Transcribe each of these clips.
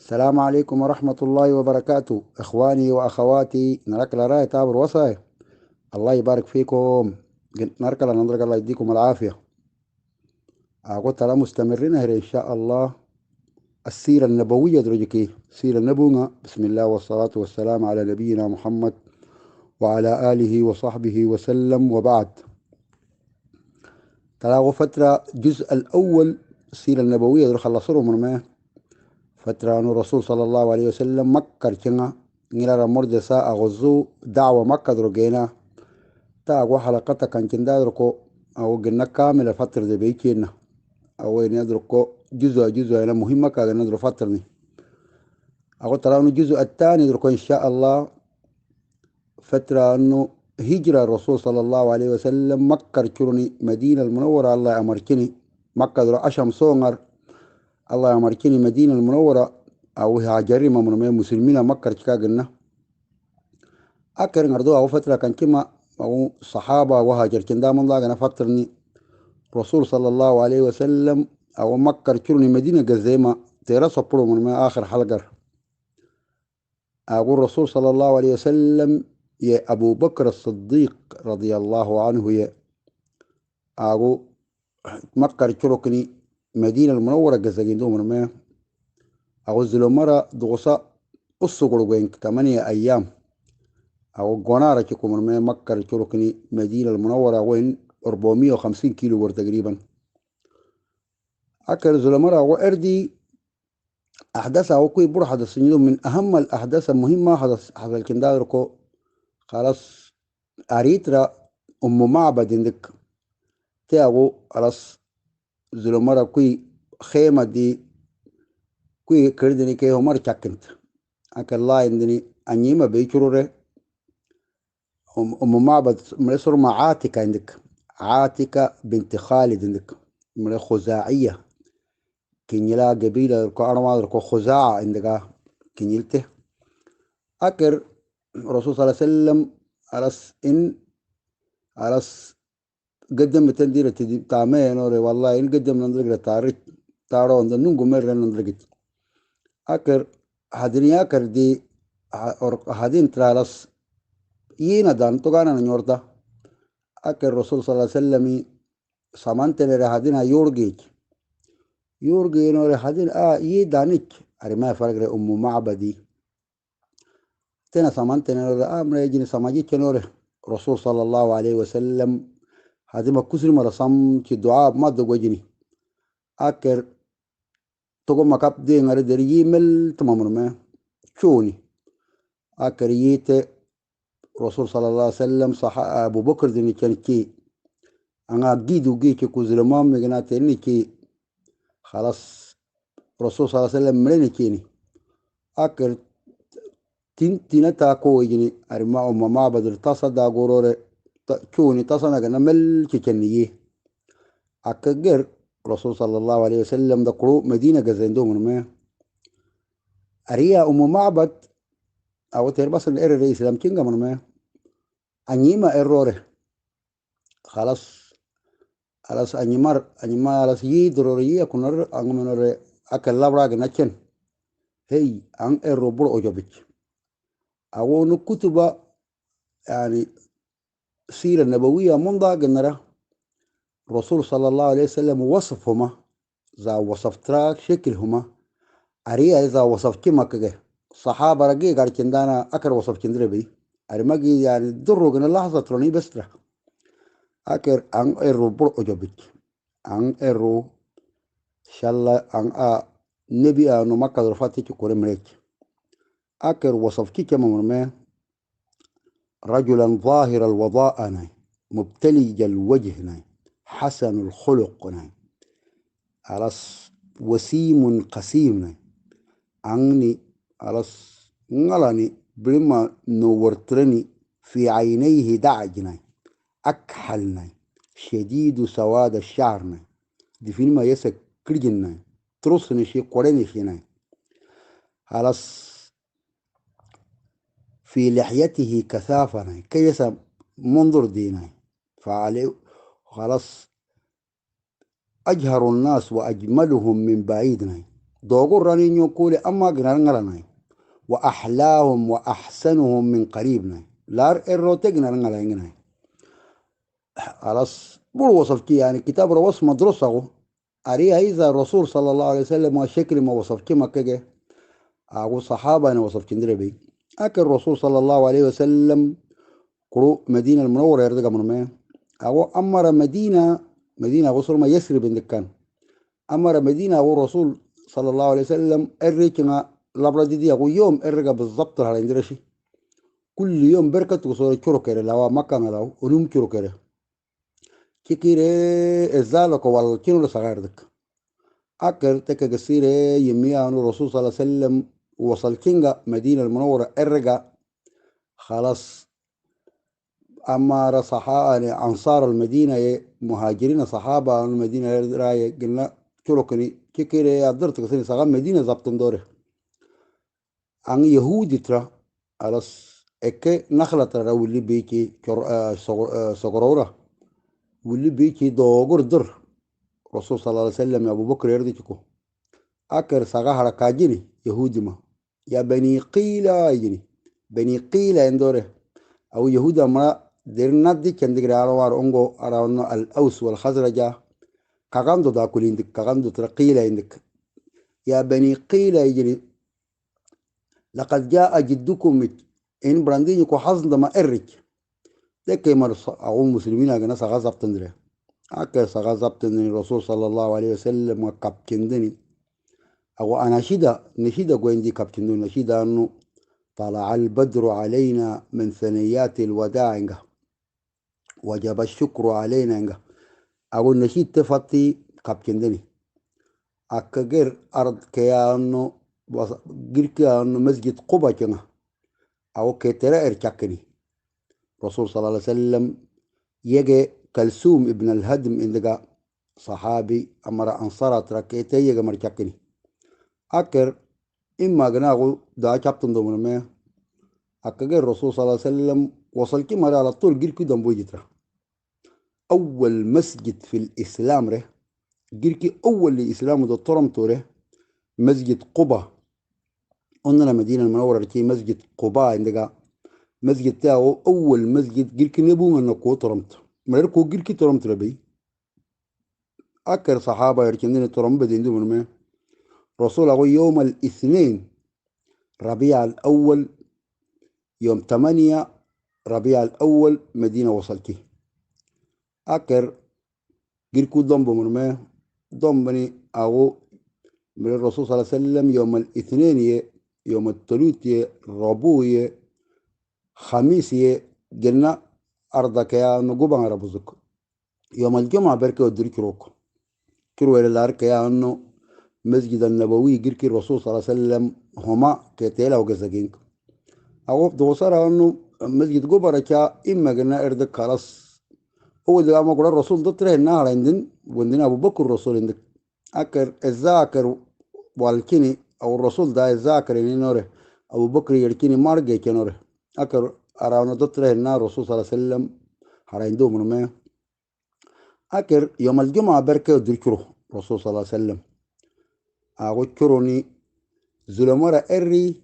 السلام عليكم ورحمة الله وبركاته. إخواني وأخواتي نركل راي تابر وصاي. الله يبارك فيكم. نركل نضرق الله يديكم العافية. أقول ترى مستمرين هنا إن شاء الله. السيرة النبوية درجكي سيرة النبوة. بسم الله والصلاة والسلام على نبينا محمد وعلى آله وصحبه وسلم وبعد. ترى فترة الجزء الأول السيرة النبوية در خلصوا من ما فترة أن الرسول صلى الله عليه وسلم مكة كنا نيلا مرد ساعة غزو دعوة مكة درجينا تا أقوى حلقة كان كندا دركو أو قلنا كامل فترة دي بيكينا أو ندركو جزء أنا مهمة كان ندرو فترني أقول ترى إنه الجزء الثاني دركو إن شاء الله فترة إنه هجرة الرسول صلى الله عليه وسلم مكة كرني مدينة المنورة الله أمركني مكة درو أشم صونر الله أمركني مدينة المنورة أو هاجري من مسلمين مكة كاجنا أكر نردو أو فترة كان كما أو صحابة وهاجر كندا من الله فترني رسول صلى الله عليه وسلم أو مكة كرني مدينة جزيمة تيرا صبروا من ما آخر حلقة أقول رسول صلى الله عليه وسلم يا أبو بكر الصديق رضي الله عنه يا أقول مكة كرني مدينة المنورة جزاجين دو من ما أقول زلمرة دوسا أسقلوا بين 8 أيام أو قنارة كم من مكة كرني مدينة المنورة وين 450 كيلو تقريبا أكل زلمرة وأردي أحداث أو كوي بروح حدث من أهم الأحداث المهمة حدث الكنداركو خلاص أريترا معبد عندك تاغو خلاص زلمرة كوي خيمة دي كوي كردني كي همار شاكنت أكل الله عندني أنيما بيشروري معبد مرسور مع عاتكة عندك عاتكة بنت خالد عندك من خزاعية كينيلا قبيلة كأرما خزاعة عندك كينيلته أكر الرسول صلى الله عليه وسلم أرس إن أرس قدم تندير تامين والله إن قدم نندرق تاريخ تارون نونغو مرة نندرق أكر هدني أكر دي هدين ترالس يينا دان تغانا نيورتا أكر الرسول صلى الله عليه وسلم سامانتنا هدينها يورجي نور هدين يدانك أرما فرق معبدي تنا سامانتنا نور مريجين سماجي كنور رسول صلى الله عليه وسلم هذه ما كسر مرسام كي دعاء ما دوجني أكر تقوم مكاب دي غير دري مل تمامر ما شوني أكر ييت رسول صلى الله عليه وسلم صح أبو بكر دني كان كي أنا جيدو جي كي كوزر مام مجنا تاني كي خلاص رسول صلى الله عليه وسلم مريني كيني أكر تين تاكو يجني أرما ما بدر تصدى غورور كوني تصنع كنا مل كيكنيه أكجر رسول صلى الله عليه وسلم دقرو مدينة جزندو من ما أريا معبد أو تربص الإير الرئيس لم كينجا من ما أنيما إيروره خلاص أنيما خلاص يدرورية كنر أنغمنور أكل لابراغ نكين هي أن إيرو برو أجابك أو نكتب يعني سيرة النبوية منذ قنرة الرسول صلى الله عليه وسلم وصفهما ذا وصفتراك شكلهما أريا إذا وصفت مكة صحابة رجي قال كندانا أكر وصف كندرة بي أرمجي يعني درو قن اللحظة تروني بسترة أكر أن إرو برو أجابك أن إرو شالله أن نبي أنو مكة رفاتك كوري مريك أكر وصفتك كما مرمي رجلا ظاهر الوضاء مبتلج الوجه حسن الخلق على وسيم قسيم عني على نغلاني بلما نورترني في عينيه دعجنا أكحلنا شديد سواد الشعر دي فيلم يسك كرجنا ترسني شي قرني شينا على في لحيته كثافنا كيس منظر دينا فعليه خلاص أجهر الناس وأجملهم من بعيدنا دوغور راني نيوكولي أما جنرنغلاناي وأحلاهم وأحسنهم من قريبنا لار إروتي جنرنغلاناي خلاص بول وصفتي يعني كتاب روس مدرسة أري إذا الرسول صلى الله عليه وسلم وشكل ما وصفتي ما كجه أقول صحابة أنا وصفتي دربي أكل الرسول صلى الله عليه وسلم قرو مدينة المنورة يرتقى من ما أو أمر مدينة وصل ما يسرب عندك كان أمر مدينة والرسول صلى الله عليه وسلم الريكنا لبرد دي أقول يوم الرقى بالضبط على إندرشي كل يوم بركة وصول كروكرة لو مكان لو ونوم كروكرة كيكيري الزالك والكينو لصغيردك أكر تكا قصيرة يميا أنو الرسول صلى الله عليه وسلم وصل كينغا مدينة المنورة الرقى خلاص أما صحابة أنصار المدينة مهاجرين صحابة المدينة راي قلنا كروكني كيكيري أدرت قصيرة صغام مدينة زبطن دوره عن يهودي ترى على إك نخلة ترى واللي بيجي سقرورة واللي بيجي دوغر در رسول صلى الله عليه وسلم يا أبو بكر يرديكو أكر سقاها ركاجيني يهودي ما يا بني قيلة يجني بني قيلة اندوره أو يهودا ما درنا دي كان دي على أنغو أرانا الأوس والخزرجة كاغاندو دا كوليندك كاغاندو ترى قيلة عندك يا بني قيلة يجري لقد جاء جدكم إن براندين كو حزن ما إرج ده كيما أقول مسلمين أجنا سغازب تندري أكا سغازب تندري الرسول صلى الله عليه وسلم وكابكندني أو أنا نشيدة قوين دي كابكندني نشيدة أنه طلع البدر علينا من ثنيات الوداع وجب الشكر علينا أقول نشيد تفتي كابكندني أكا غير أرض كيانو غير كيانو مسجد قبا كنا أو كتيرا إرشاكني رسول صلى الله عليه وسلم يجي كلثوم ابن الهدم إندقا صحابي أمر أنصارات ركيتي يجي مرشاكني أكر إما جناغو دا شابتن دومنا ما أكجر الرسول صلى الله عليه وسلم وصل كي مرة على طول جيركي دمبو جترا أول مسجد في الإسلام ره جيركي أول الإسلام ده طرم توره مسجد قبة قلنا مدينة المنورة ركي مسجد قباء عندك مسجد تاعو أول مسجد جيركي نبو من نقو طرمت مركو جيركي طرمت ربي أكر صحابة يركنين طرم بدين دو من ما رسول الله يوم الاثنين ربيع الأول يوم 8 ربيع الأول مدينة وصلتي أكر جيركو ضمبو من ما ضمبني أو من الرسول صلى الله عليه وسلم يوم الاثنين يوم الثلاث ربوع خميس قلنا أرضك يا نقوبة ربوزك يوم الجمعة بركة ودري كروك كرو إلى الأرك يا أنه مسجد النبوي جركي الرسول صلى الله عليه وسلم هما كتيلا وجزاجينك أو دوسرة أنه مسجد جبرة كا إما قلنا أردك خلاص أول ده ما قال الرسول ضطره النهر عندن وعندنا أبو بكر الرسول عندك أكر الذاكر والكني أو الرسول ده الذاكر إني نوره أبو بكر يركني مارجع كنوره أكر أرانا ضطره النهر الرسول صلى الله عليه وسلم هرايندو من ما أكر يوم الجمعة بركة ودركره الرسول صلى الله عليه وسلم أقول كروني زلمرة إري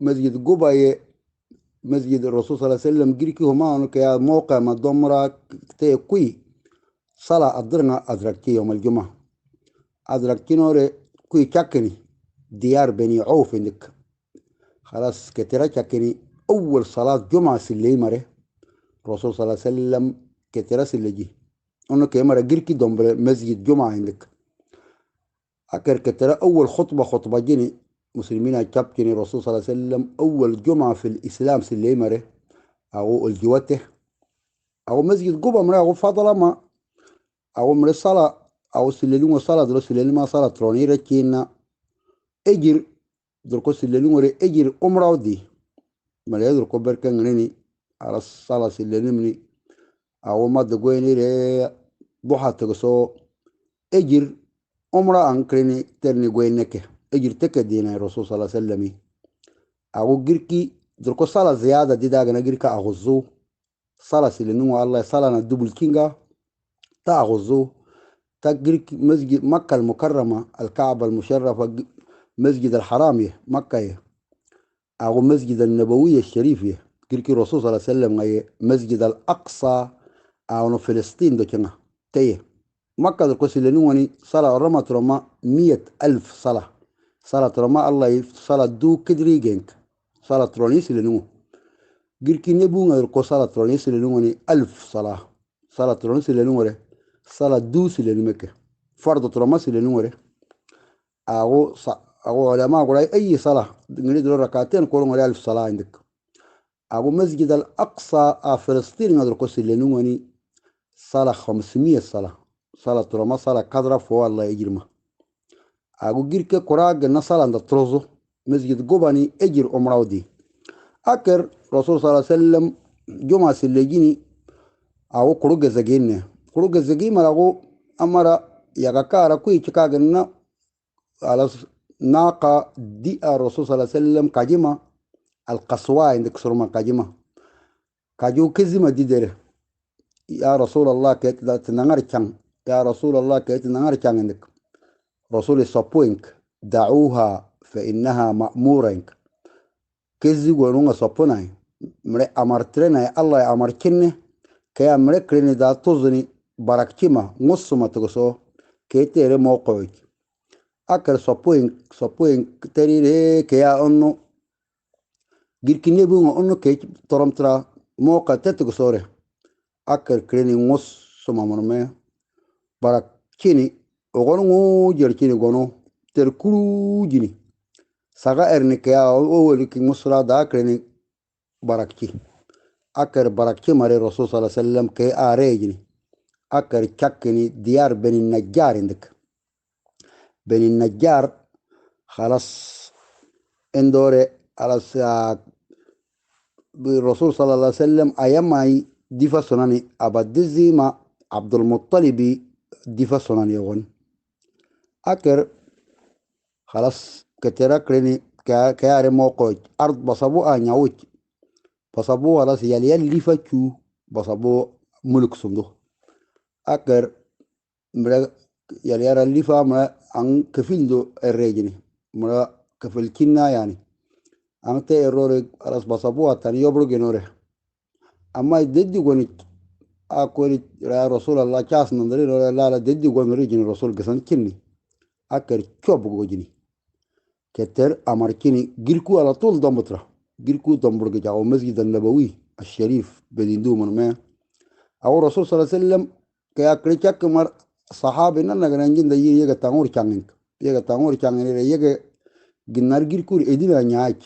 مسجد قباء مسجد الرسول صلى الله عليه وسلم جريكي هما كيا موقع ما ضمرة كوي صلاة أدرنا أدركتي يوم الجمعة أدركتي نوري كوي كاكني ديار بني عوف عندك خلاص كتيرا كاكني أول صلاة جمعة سلي مرة الرسول صلى الله عليه وسلم كتيرا سلجي أنه كيا مرة جريكي دمبر مسجد جمعة عندك أكر كتيرا أول خطبة جيني مسلمين أجابكني الرسول صلى الله عليه وسلم أول جمعة في الإسلام سلي مرة أو الجوته أو مسجد قبة مرة أو فضل ما أو من الصلاة أو سللون الصلاة درو سللون ما صلاة تروني ركينا أجر دركو سللون وري أجر أمرا ودي ملا يدركو بركان غنيني على الصلاة سللون مني أو ما دقويني ري بوحة تقصو أجر أمرا أنكريني ترني قوينك أجر تكدينا الرسول صلى الله عليه وسلم أو جركي دركو صلاة زيادة دي داغنا جركا أغزو صلاة سللون والله صلاة ندوبل كينغا تا أغزو تجرك مسجد مكة المكرمة الكعبة المشرفة مسجد الحرام مكة أو مسجد النبوية الشريف جرك الرسول صلى الله عليه وسلم مسجد الأقصى أو فلسطين دو كنا تيه مكة القدس لنوني صلاة رمى رما 100,000 صلاة صلاة رما الله صلاة دو كدري جنك صلاة رونيس لنو جركي نبونا القو صلاة رونيس لنوني 1000 صلاة صلاة رونيس لنوني صلاة دوس لنمكة فرض رماس لنوني أو علماء قرأي أي صلاة نريد ركعتين قولوا 1000 صلاة عندك أو مسجد الأقصى فلسطين القدس لنوني صلاة 500 صلاة صلاة رما صلاة قدرة فو الله يجرمه أقول جيرك قراء النصر عند التروزو مسجد قباني أجر عمره دي أكر رسول صلى الله عليه وسلم جمعة سلجيني أو قروق زجينه قروق زجين ملاقو أمر يغاكارا كوي تكاغنا على ناقة دي الرسول صلى الله عليه وسلم كاجمة القصوى عندك سرما كاجمة كاجو كزمة دي ديره يا رسول الله كيت لا تنغر كان يا رسول الله كيت نغر كان عندك رسول صبوينك دعوها فإنها مأمورينك كزي ونونغ صبوناي مري أمرترنا الله أمركني كي أمركني دا توزني باراكتيما نصما تغسو كي تيري موقعك أكل صبوينك تريري كي أنو جيركني بيونغ أنو كي ترمترا موقع تتغسوري أكل كريني نصما مرمي باراكتيني وغنو جركيني غنو تركلو جيني saga ernike ya o ki musra da kreni barakki akar barakki mare rasul sallallahu alaihi wasallam ke arejini akar chakkini diyar beni najjar indik beni najjar خلاص اندوري على بالرسول صلى الله عليه وسلم اياماي ديفا سناني ابدزي ما عبد المطلب ديفا سناني يغن اكر خلاص كتيرا كريني كياري موقوج أرض بصبو نيوج بصبو خلاص يلي اللي فتشو بصبو ملك صندوق أكر مرا يلي اللي فا عن كفيل دو الرجني مرا كفيل كنا يعني عن تي الروري خلاص بصبو تاني يبرو جنوره أما ددي قوني أقول يا رسول الله كاس نندري لا لا ددي قوني رجني رسول قسم كني أكر كوب قوجني كتر أمريكاني جيركو على طول دمبترا جيركو دمبرج جاو مسجد النبوي الشريف بديندو من ما أو الرسول صلى الله عليه وسلم كيا كريتشك مر صحابنا نجرانجين ده يجا تامور كانين يجا جنار جيركو إدينا نياج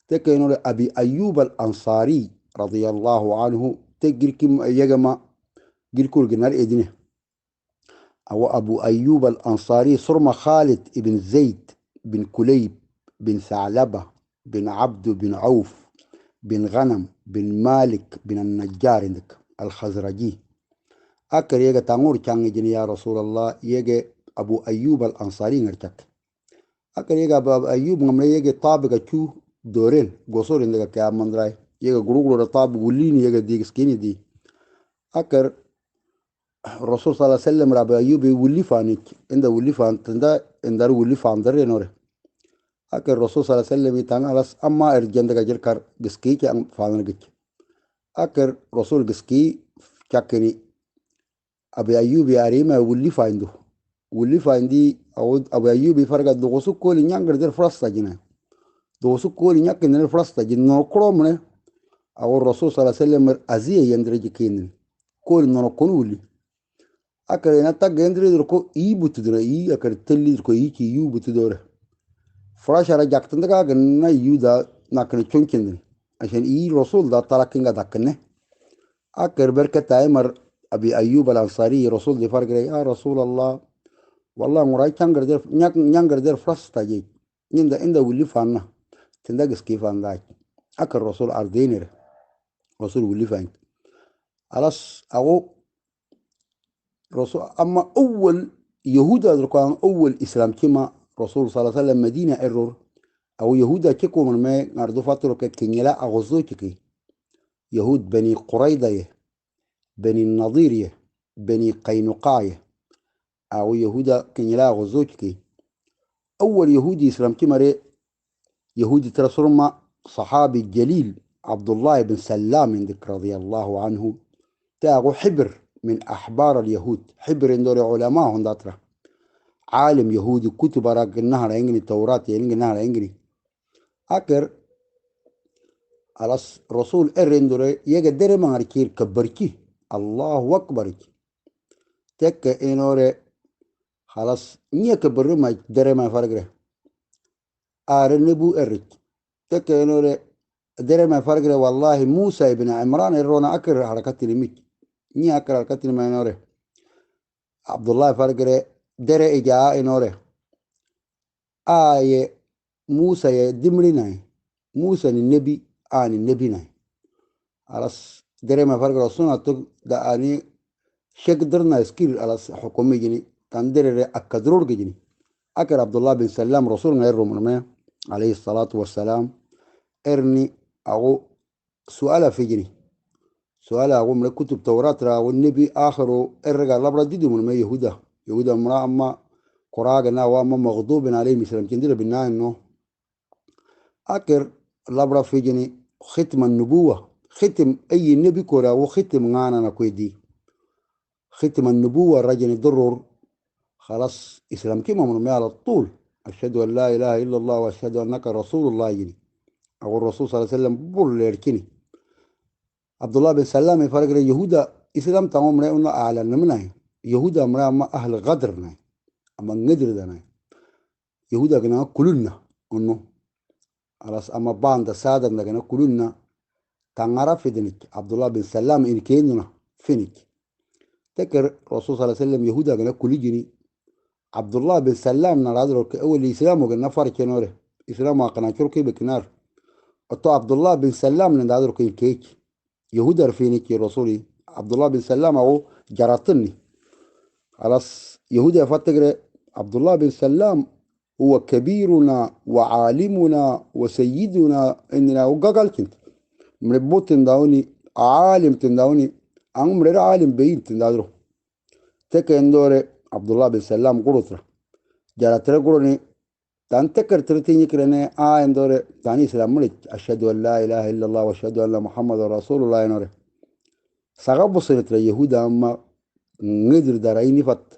تكينور أبي أيوب الأنصاري رضي الله عنه تجيركم يجا ما جيركو جنار إدينا أو أبو أيوب الأنصاري صرم خالد ابن زيد بن كليب بن ثعلبة بن عبد بن عوف بن غنم بن مالك بن النجار عندك الخزرجي أكر يجا تامور كان يا رسول الله يجا أبو أيوب الأنصاري نرتك أكر يجا أبو أيوب نمر يجا طابق شو دورين قصور عندك كام من راي يجا قروق طابق ولين يجا ديك سكيني دي أكر الرسول صلى الله عليه وسلم رابع أيوب يولي فانك عند ولي فان تندا عند ولي فان دري نوره أكر الرسول صلى الله عليه وسلم يتان على أما إرجان دكا جركار جسكي كأن فان رجع أكر رسول جسكي كأني أبي أيوب ياريما ولي فاندي أو أبي أيوب يفرق دوسو كل ينعر در فرصة جنا دوسو كل ينعر در فرصة جنا كرامنا أو الرسول صلى الله عليه وسلم أزيه يندرج كين كل نركون ولي أكر نتا جندري دركو بتدري أكر تلي دركو كي بتدره فراش على جاكتن دكا جنا دا ناكن تشونكين عشان رسول دا تراكينغا داكنه أكر بركة تايمر أبي أيوب الأنصاري رسول دي فرق يا رسول الله والله مراي كانغر در نيانغر در فرص تاجي إندا ولي فانا تندقس كيف عندك أكر رسول أردينر رسول ولي فان خلاص أو رسول أما أول يهودا دركان أول إسلام كما رسول صلى الله عليه وسلم مدينة إرور أو يهودا كيكو من ما نردو فاترو كينيلا أغزو كي يهود بني قريضة بني النضير بني قينقاع أو يهودا كنيلا غزوجكي أول يهودي إسلام كمري يهودي ترسرما صحابي الجليل عبد الله بن سلام عندك رضي الله عنه تاغو حبر من أحبار اليهود حبر دور علماء هنداترا عالم يهودي كتب راك النهر إنجني التوراة ينجي النهر إنجني أكر على رسول إرندور يقدر ما أركير كبركي الله أكبر تك إنور خلاص نيا كبر ما در ما فرقره نبو إرك تك إنور در ما فرقره والله موسى ابن عمران الرونا أكر حركات الميت نيا أكر حركات ما إنور عبد الله فرقره در إجاء إنور موسى دمرنا موسى النبي النبي ناي خلاص در ما فرقره صنع تك دا أني شك درنا سكيل على حكومي جني تندر أكدرور جني أكر عبد الله بن سلام رسولنا الرومي عليه الصلاة والسلام إرني أو سؤال في جني سؤال أقول من كتب توراة والنبي آخره إرجع لبرا ديدو من ما يهودا مرا أما قراغنا وأما مغضوب عليه مثلا كندير بالنهاية إنه أكر لبرا في جني ختم النبوة ختم أي نبي كورا وختم غانا نكويدي ختم النبوة الرجل ضرر خلاص إسلام كما من على الطول أشهد أن لا إله إلا الله وأشهد أنك رسول الله يجني أو الرسول صلى الله عليه وسلم بول يركني عبد الله بن سلام يفرق يهودا إسلام تمام رأينا أعلن منه يهودا مرا ما أهل غدرنا أما نقدر دنا يهودا كنا كلنا إنه خلاص أما باند سادة كنا كلنا تنعرف في دنيك عبد الله بن سلام إن كيننا فينك تكر الرسول صلى الله عليه وسلم يهودا كنا كل جني عبد الله بن سلام نرادر أول الإسلام وقلنا فارق نوره إسلام وقنا شركي بكنار أتو عبد الله بن سلام نرادر كيك يهودا رفينك رسولي عبد الله بن سلام أو جراتني خلاص يهودا فتقر عبد الله بن سلام هو كبيرنا وعالمنا وسيدنا إننا وقال كنت مربوط تنداوني عالم تنداوني أمر عالم بين تنداورو تكن دور عبد الله بن سلام قرطرة جراترة قرني تنتكر ترتيني كرني اندور تاني سلام ملك أشهد أن لا إله إلا الله وأشهد أن محمد رسول الله نور سغب صرت اليهود أما نقدر داريني فت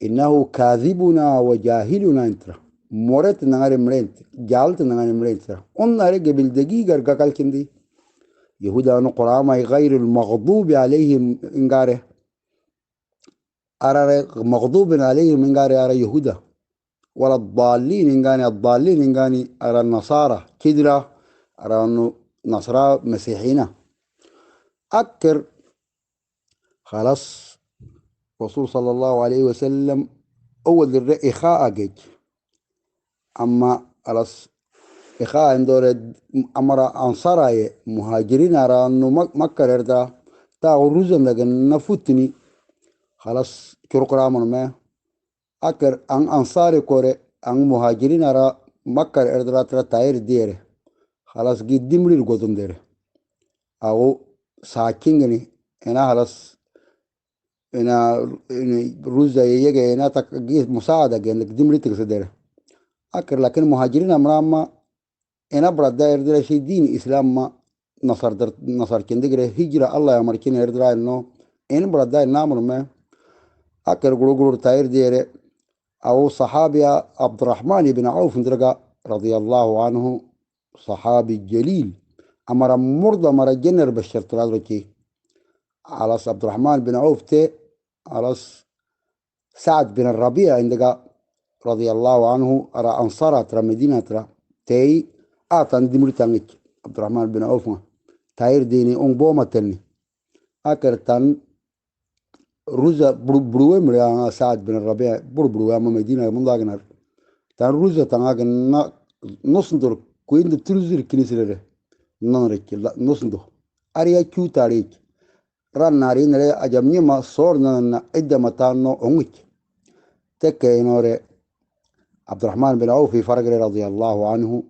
إنه كاذبنا وجاهلنا انترا مرت نغار مرنت جالت نغار مرنت قلنا رجع بالدقيقة قال كندي يهودا أنو قرآن غير المغضوب عليهم إنقاره أرى مغضوب عليهم إنقاره أرى يهودا ولا الضالين إنقاني الضالين إنقاني أرى النصارى كدرة أرى أنه نصارى مسيحيين أكر خلاص رسول صلى الله عليه وسلم أول الرأي إخاء جيج أما خلاص إخاء عندور أمر أنصار مهاجرين أرى أنه مكة ردا تاغو روزن لكن نفوتني خلاص كرق رامن ما أكر أن أنصار كوري أن مهاجرين أرى مكة ردا ترى تاير ديره خلاص جيد دمري القدم ديره أو ساكينغني هنا خلاص هنا روزا يجي هنا تجي مساعدة جنك دمري تكسدره أكر لكن مهاجرين أمرام أنا برا داير درا شيء دين إسلام ما نصر كندقره هجرة الله يا مركين يردرا إنه إن برا داير نامر ما أكر قلو تاير ديره أو صحابي عبد الرحمن بن عوف درجة رضي الله عنه صحابي جليل أمر مرضى مر جنر بشر ترادركي على عبد الرحمن بن عوف تي على سعد بن الربيع عندك رضي الله عنه أرى أنصار ترى مدينة ترى تي آتان دمري تانك عبد الرحمن بن عوف تاير ديني بوما تني أكرتان روزا بروه مريا سعد بن الربيع بروه ما مدينة من داغنر تان روزا تانغا نصندر كوين تروزر كنيسة نانرك نصندو أريا كيو تاريك ران ناري نري أجمني ما صور نانا إدى متانو أمك تكينوري عبد الرحمن بن عوف فرق رضي الله عنه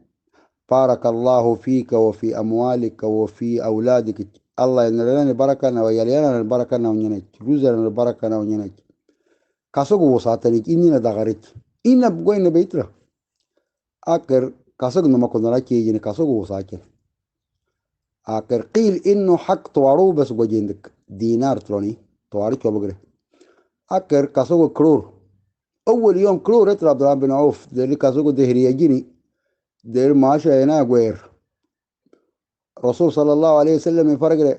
بارك الله فيك وفي أموالك وفي أولادك الله ينرلنا بركة ويلينا البركة ونينك روزنا البركة ونينك كاسوغو وساتني إننا دغاريت إنا بقوين بيترا أكر كاسوغ نما كنا راكي يجيني كاسوغو وساكن أكر قيل إنه حق توارو بس بجيندك دينار تروني تواري كيو بقري أكر كاسوغو كرور أول يوم كرور اترى عبد الرحمن بن عوف دير كاسوغو دهري يجيني دير ماشا هنا غير رسول صلى الله عليه وسلم يفرق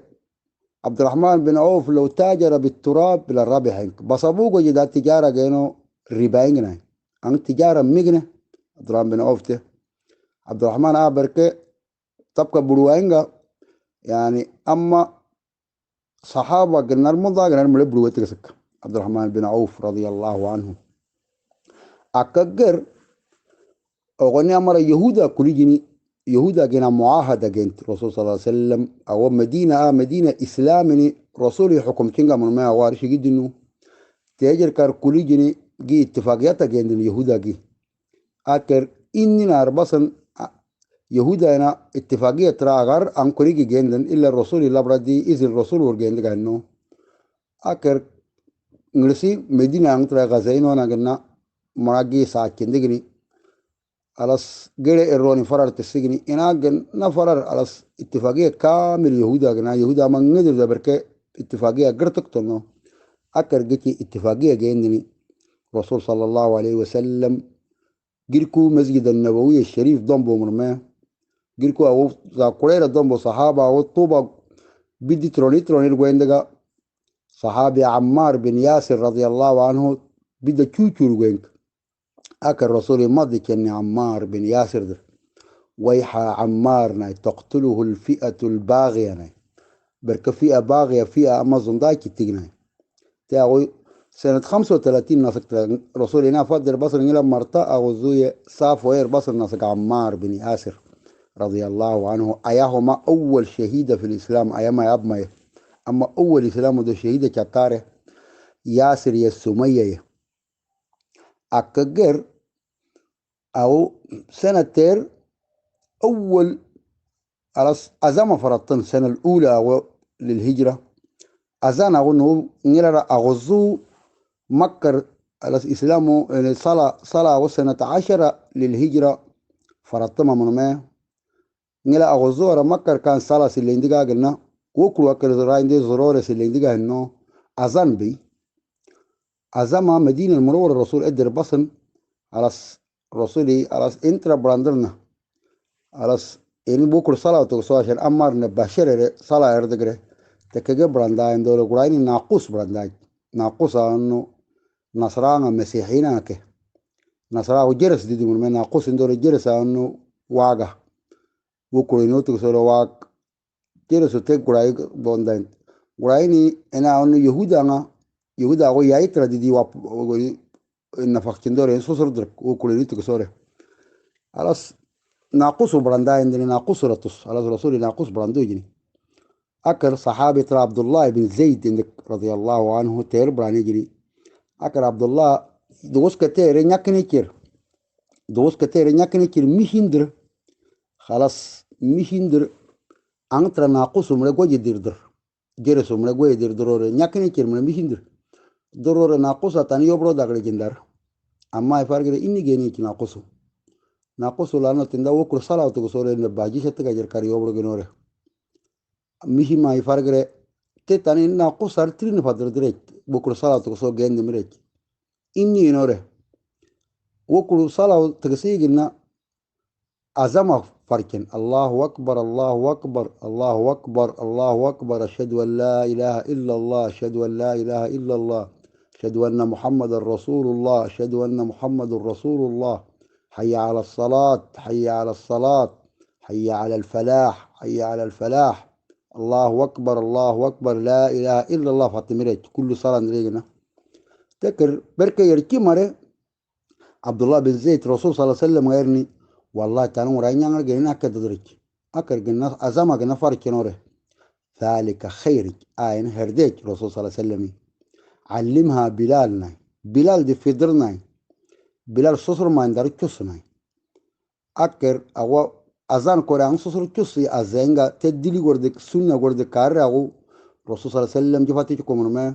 عبد الرحمن بن عوف لو تاجر بالتراب للربح بس ابوه جدا تجارة جينو رباينجنا عن تجارة مجنة عبد الرحمن بن عوف ده عبد الرحمن آبرك تبقى بروينجا يعني أما صحابة قلنا المضى قلنا الملبرو تكسك عبد الرحمن بن عوف رضي الله عنه أكجر أغني أمر يهودا كل جني يهودا جنا معاهدة جنت رسول صلى الله عليه وسلم أو مدينة إسلامني رسول حكم تنجا من ما وارش جدنو تاجر كار كل جني جي اتفاقيات جنت يهودا جي أكر إننا أربصن يهودا أنا اتفاقية تراغر أن كل جنت إلا الرسول اللي بردي إذ الرسول ورجنت كأنه أكر نرسي مدينة أنترا غزين وانا قلنا مراجي ساكن دقني alas gere erroni farar tessigini inagen na farar alas ittifaqiyya kamil yahuda gana yahuda man ngedir da berke ittifaqiyya gertuk tono akar geki ittifaqiyya gendini rasul sallallahu alaihi wasallam girku masjid an-nabawi al-sharif dombo murma girku awu za kurera dombo sahaba awu tuba bidi troni gwendaga sahabi ammar bin yasir radiyallahu anhu bida chuchur gwenk أكل الرسول مضي كان عمار بن ياسر ده ويحا عمار تقتله الفئة الباغية بركة فئة باغية فئة أمازون دايك تيجي تاوي سنة 35 نسك رسول هنا فضل بصر إلى مرتا أو زوية صاف وير بصر نسك عمار بن ياسر رضي الله عنه أيهما أول شهيدة في الإسلام أيما يبما أما أول إسلام ده شهيدة كتاره ياسر يسمية أكجر أو سنتين أول أزام فرطن السنة الأولى أو للهجرة أزان أقول نرى أغزو مكر الإسلام يعني صلاة وسنة 10 للهجرة فرطمة من ما نرى أغزو على مكر كان صلاة سليندقا قلنا وكل وكل زراين دي زرورة سليندقا إنه أزان بي أزام مدينة المنورة الرسول أدر بصن على رسولي على انترا براندرنا على ان بكر صلاه تو عشان امر نباشر صلاه يردغره تكجه برانداين دول قراين ناقوس برانداي ناقوس انه نصرانه مسيحيين كه نصرا وجرس دي من ناقوس دول جرس انه واغا بكر نوتو سولو واغ جرس تك قراي بونداين قرايني انا انه يهودا هو يايترا دي إن فاكتندور إن سوسر درك وكلينيتو كسوره خلاص ناقص براندا عندنا ناقص رتوس على الرسول ناقص براندو جني أكر صحابي ترى عبد الله بن زيد عندك رضي الله عنه تير براني جني أكر عبد الله دوس كتير نياكني كير ميشندر خلاص ميشندر أنتر ناقص مرقو جدير جرسو مرقو يدير درور نياكني كير من ميشندر ضرورة ناقصة تاني يبرو داخل جندار أما يفرق إني جيني كي ناقصه لأنه تندا وكل صلاة وتقصور إن باجي شتى كجر كاري يبرو جنوره مشي ما يفرق تاني ناقص أرترين فدر دريك وكل صلاة وتقصور جند مريك إني جنوره وكل صلاة وتقصي جنا أزمة فرقين الله أكبر الله أكبر الله أكبر الله أكبر أشهد أن لا إله إلا الله أشهد أن لا إله إلا الله أشهد أن محمد رسول الله أشهد أن محمد رسول الله حي على الصلاة حي على الصلاة حي على الفلاح حي على الفلاح الله أكبر الله أكبر لا إله إلا الله فاطمريت كل صلاة نريقنا تكر بركة يركي مرة عبد الله بن زيد رسول صلى الله عليه وسلم غيرني والله تانو رأينا جينا كدرج أكر جنا أزما جنا فارك نوره ذلك خيرك آين هرديك رسول صلى الله عليه وسلم علمها بلالنا بلال دي فدرنا بلال سوسر ما يندر كسنا أكر أو أزان كوران سوسر كسي أزينغا تدلي غردك سنة غردك كاره أو رسول صلى الله عليه وسلم جفاتي كمرما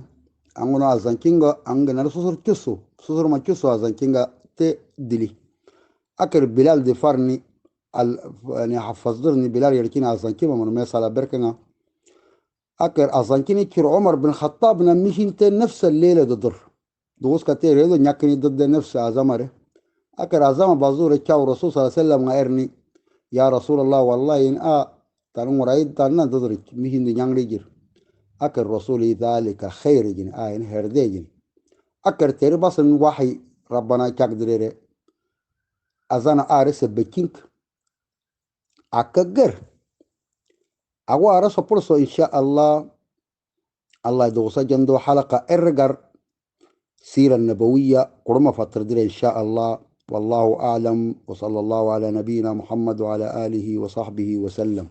angono azankinga angana susur ma kisso azankinga te dili akar bilal de farni يعني حفظني بلال يركينا azankiba من ميسالا بركنا akar azankini kir عمر بن الخطاب نمشي انت نفس الليلة ضر دوس كتير هذا نكني ضد نفس azamare akar azama bazure كاو رسول صلى الله عليه وسلم غيرني يا رسول الله والله إن تنو رايد تنا تدرك مين دي يانغ ريجر أكر رسول ذلك خير جن إن هردي جن أكر تير بس وحي ربنا كقدره أزانا أرس بكينك أكجر أو أرس بولسو إن شاء الله الله يدوس جندو حلقة إرجر سيرة النبوية قرما فترة إن شاء الله والله أعلم وصلى الله على نبينا محمد وعلى آله وصحبه وسلم.